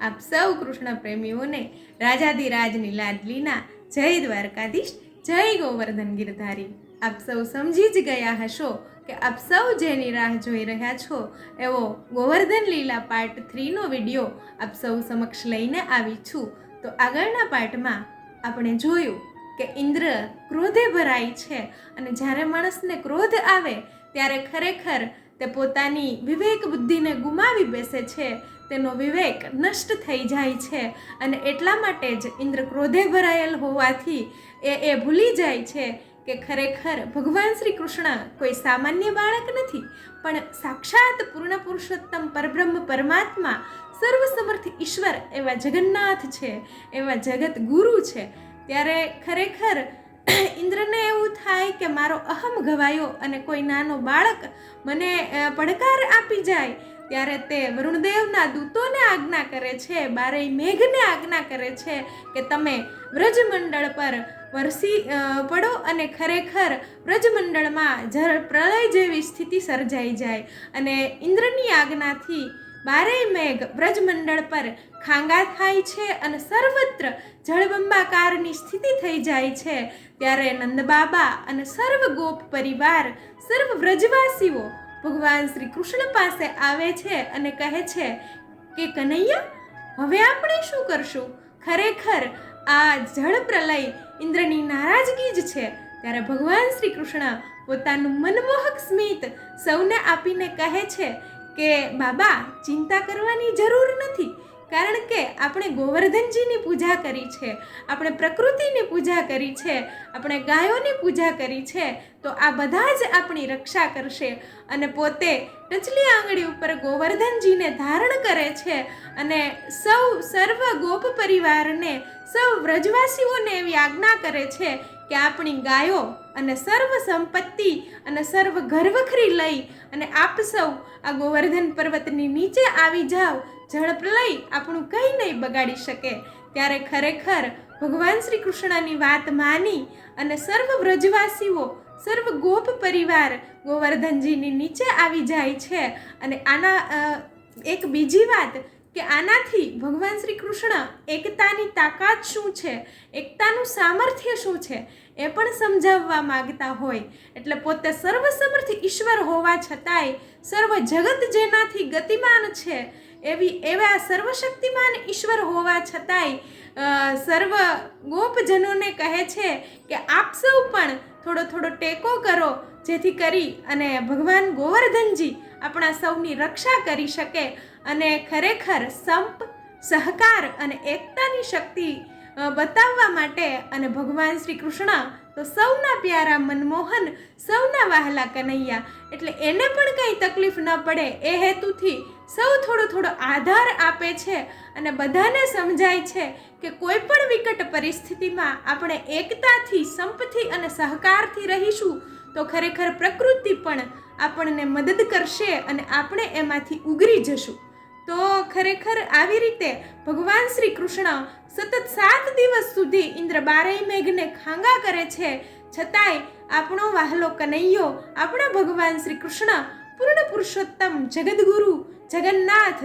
આપ સૌ કૃષ્ણ પ્રેમીઓને રાજાધિરાજની લાડલીના જય દ્વારકાધીશ, જય ગોવર્ધન ગિરધારી. આપ સૌ સમજી જ ગયા હશો કે આપ સૌ જેની રાહ જોઈ રહ્યા છો એવો ગોવર્ધન લીલા પાર્ટ 3નો વિડીયો આપ સૌ સમક્ષ લઈને આવી છું. તો આગળના પાર્ટમાં આપણે જોયું કે ઇન્દ્ર ક્રોધે ભરાય છે અને જ્યારે માણસને ક્રોધ આવે ત્યારે ખરેખર તે પોતાની વિવેક બુદ્ધિને ગુમાવી બેસે છે, તેનો વિવેક નષ્ટ થઈ જાય છે અને એટલા માટે જ ઇન્દ્ર ક્રોધે ભરાયેલ હોવાથી એ ભૂલી જાય છે કે ખરેખર ભગવાન શ્રી કૃષ્ણ કોઈ સામાન્ય બાળક નથી, પણ સાક્ષાત પૂર્ણ પુરુષોત્તમ પરબ્રહ્મ પરમાત્મા સર્વસમર્થ ઈશ્વર એવા જગન્નાથ છે, એવા જગત ગુરુ છે. ત્યારે ખરેખર ઇન્દ્રને એવું થાય કે મારો અહમ ગવાયો અને કોઈ નાનો બાળક મને પડકાર આપી જાય, ત્યારે તે વરુણદેવના દૂતોને આજ્ઞા કરે છે, બારેય મેઘને આજ્ઞા કરે છે કે તમે વ્રજમંડળ પર વરસી પડો અને ખરેખર વ્રજમંડળમાં જળ પ્રલય જેવી સ્થિતિ સર્જાઈ જાય. અને ઇન્દ્રની આજ્ઞાથી બારેય મેઘ વ્રજમંડળ પર ખાંગા થાય છે અને સર્વત્ર જળબંબાકારની સ્થિતિ થઈ જાય છે. ત્યારે નંદબાબા અને સર્વ ગોપ પરિવાર, સર્વ વ્રજવાસીઓ ભગવાન શ્રી કૃષ્ણ પાસે આવે છે અને કહે છે કે કનૈયા, હવે આપણે શું કરશું? ખરેખર આ જળ પ્રલય ઇન્દ્રની નારાજગી જ છે. ત્યારે ભગવાન શ્રી કૃષ્ણ પોતાનું મનમોહક સ્મિત સૌને આપીને કહે છે કે બાબા, ચિંતા કરવાની જરૂર નથી, કારણ કે આપણે ગોવર્ધનજીની પૂજા કરી છે, આપણે પ્રકૃતિની પૂજા કરી છે, આપણે ગાયોની પૂજા કરી છે, તો આ બધા જ આપણી રક્ષા કરશે. અને પોતે ટચલી આંગળી ઉપર ગોવર્ધનજીને ધારણ કરે છે અને સર્વ ગોપ પરિવારને, સૌ વ્રજવાસીઓને એવી આજ્ઞા કરે છે કે આપણી ગાયો અને સર્વ સંપત્તિ અને સર્વ ઘરવખરી લઈ અને આપ સૌ આ ગોવર્ધન પર્વતની નીચે આવી જાઓ, જળ પ્રલય આપણું કંઈ નહીં બગાડી શકે. ત્યારે ખરેખર ભગવાન શ્રી કૃષ્ણની વાત માની અને સર્વ વ્રજવાસીઓ, સર્વ ગોપ પરિવાર ગોવર્ધનજીની નીચે આવી જાય છે. અને આના એક બીજી વાત કે આનાથી ભગવાન શ્રી કૃષ્ણ એકતાની તાકાત શું છે, એકતાનું સામર્થ્ય શું છે એ પણ સમજાવવા માગતા હોય. એટલે પોતે સર્વસમર્થ ઈશ્વર હોવા છતાંય સર્વ જગત જેનાથી ગતિમાન છે એવા સર્વશક્તિમાન ઈશ્વર હોવા છતાંય સર્વ ગોપજનોને કહે છે કે આપ સૌ પણ થોડો થોડો ટેકો કરો, જેથી કરી અને ભગવાન ગોવર્ધનજી આપણા સૌની રક્ષા કરી શકે અને ખરેખર સંપ, સહકાર અને એકતાની શક્તિ બતાવવા માટે. અને ભગવાન શ્રી કૃષ્ણ તો સૌના પ્યારા મનમોહન, સૌના વહાલા કનૈયા, એટલે એને પણ કંઈ તકલીફ ન પડે એ હેતુથી સૌ થોડો થોડો આધાર આપે છે અને બધાને સમજાય છે કે કોઈ પણ વિકટ પરિસ્થિતિમાં આપણે એકતાથી, સંપથી અને સહકારથી રહીશું તો ખરેખર પ્રકૃતિ પણ આપણને મદદ કરશે અને આપણે એમાંથી ઉગરી જશું. તો ખરેખર આવી રીતે ભગવાન શ્રી કૃષ્ણ સતત 7 દિવસ સુધી ઇન્દ્ર બારેય મેઘને ખાંગા કરે છે, છતાંય આપણો વહાલો કનૈયો, આપણા ભગવાન શ્રી કૃષ્ણ પૂર્ણ પુરુષોત્તમ જગદગુરુ જગન્નાથ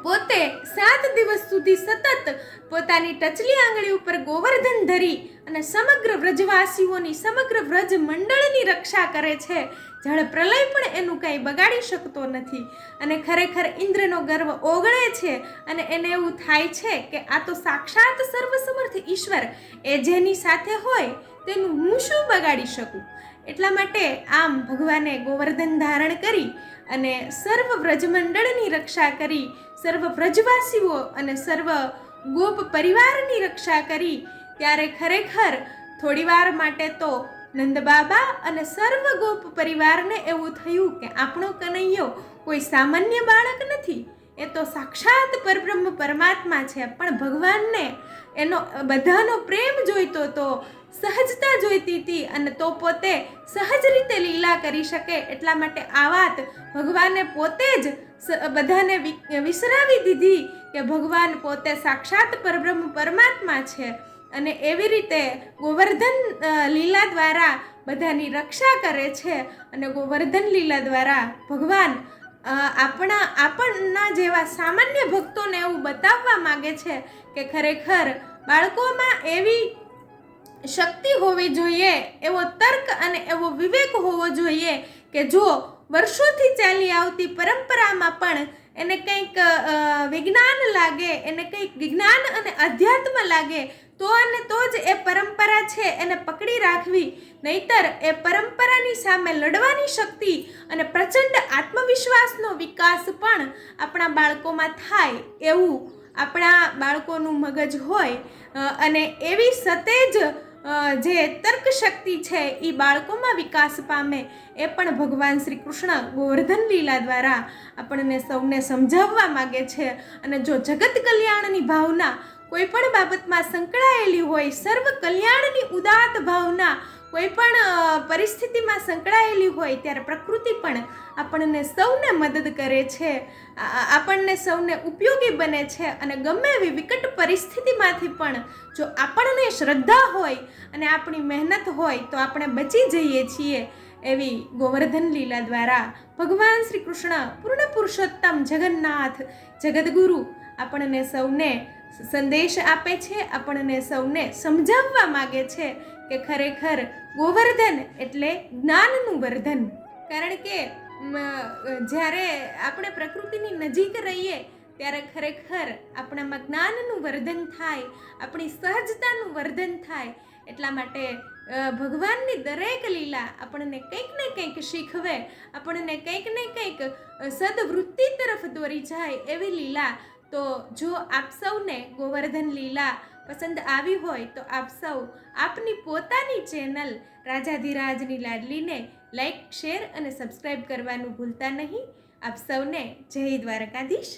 પોતે 7 દિવસ સુધી સતત પોતાની ટચલી આંગળી ઉપર ગોવર્ધન ધરી અને સમગ્ર વ્રજવાસીઓની, સમગ્ર વ્રજ મંડળની રક્ષા કરે છે. જળ પ્રલય પણ એનું કંઈ બગાડી શકતો નથી. અને ખરેખર ઇન્દ્રનો ગર્વ ઓગળે છે અને એને એવું થાય છે કે આ તો સાક્ષાત સર્વસમર્થ ઈશ્વર, એ જેની સાથે હોય તેનું હું શું બગાડી શકું. એટલા માટે આમ ભગવાને ગોવર્ધન ધારણ કરી અને સર્વ વ્રજમંડળની રક્ષા કરી, સર્વ વ્રજવાસીઓ અને સર્વ ગોપ પરિવારની રક્ષા કરી. ત્યારે ખરેખર થોડીવાર માટે તો નંદબાબા અને સર્વ ગોપ પરિવારને એવું થયું કે આપણો કનૈયો કોઈ સામાન્ય બાળક નથી, એ તો સાક્ષાત પરબ્રહ્મ પરમાત્મા છે. પણ ભગવાનને એનો બધાનો પ્રેમ જોઈતો તો, સહજતા જોઈતી હતી અને તો પોતે સહજ રીતે લીલા કરી શકે. એટલા માટે આ વાત ભગવાને પોતે જ બધાને વિસરાવી દીધી કે ભગવાન પોતે સાક્ષાત પરબ્રહ્મ પરમાત્મા છે. અને એવી રીતે ગોવર્ધન લીલા દ્વારા બધાની રક્ષા કરે છે અને ગોવર્ધન લીલા દ્વારા ભગવાન આપણના જેવા સામાન્ય ભક્તોને એવું બતાવવા માગે છે કે ખરેખર બાળકોમાં એવી શક્તિ હોવી જોઈએ, એવો તર્ક અને એવો વિવેક હોવો જોઈએ કે જો વર્ષોથી ચાલી આવતી પરંપરામાં પણ એને કંઈક વિજ્ઞાન લાગે, એને કંઈક વિજ્ઞાન અને અધ્યાત્મ લાગે તો અને તો જ એ પરંપરા છે એને પકડી રાખવી, નહીતર એ પરંપરાની સામે લડવાની શક્તિ અને પ્રચંડ આત્મવિશ્વાસનો વિકાસ પણ આપણા બાળકોમાં થાય એવું આપણા બાળકોનું મગજ હોય અને એવી સતેજ જે તર્ક શક્તિ છે એ બાળકોમાં વિકાસ પામે, એ પણ ભગવાન શ્રી કૃષ્ણ ગોવર્ધન લીલા દ્વારા આપણને સૌને સમજાવવા માગે છે. અને જો જગત કલ્યાણની ભાવના કોઈ પણ બાબતમાં સંકળાયેલી હોય, સર્વ કલ્યાણની ઉદાત્ત ભાવના કોઈ પણ પરિસ્થિતિમાં સંકળાયેલી હોય, ત્યારે પ્રકૃતિ પણ આપણને સૌને મદદ કરે છે, આપણને સૌને ઉપયોગી બને છે. અને ગમે એવી વિકટ પરિસ્થિતિમાંથી પણ જો આપણને શ્રદ્ધા હોય અને આપણી મહેનત હોય તો આપણે બચી જઈએ છીએ. એવી ગોવર્ધન લીલા દ્વારા ભગવાન શ્રી કૃષ્ણ પૂર્ણ પુરુષોત્તમ જગન્નાથ જગદગુરુ આપણને સૌને સંદેશ આપે છે, આપણને સૌને સમજાવવા માગે છે કે ખરેખર ગોવર્ધન એટલે જ્ઞાનનું વર્ધન. કારણ કે જ્યારે આપણે પ્રકૃતિની નજીક રહીએ ત્યારે ખરેખર આપણામાં જ્ઞાનનું વર્ધન થાય, આપણી સહજતાનું વર્ધન થાય. એટલા માટે ભગવાનની દરેક લીલા આપણને કંઈક ને કંઈક શીખવે, આપણને કંઈક ને કંઈક સદવૃત્તિ તરફ દોરી જાય એવી લીલા. તો જો આપ સૌને ગોવર્ધન લીલા પસંદ આવી હોય તો આપ સૌ આપની પોતાની ચેનલ રાજાધિરાજની લાડલીને લાઈક, શેર અને સબસ્ક્રાઈબ કરવાનું ભૂલતા નહીં. આપ સૌને જય દ્વારકાધીશ.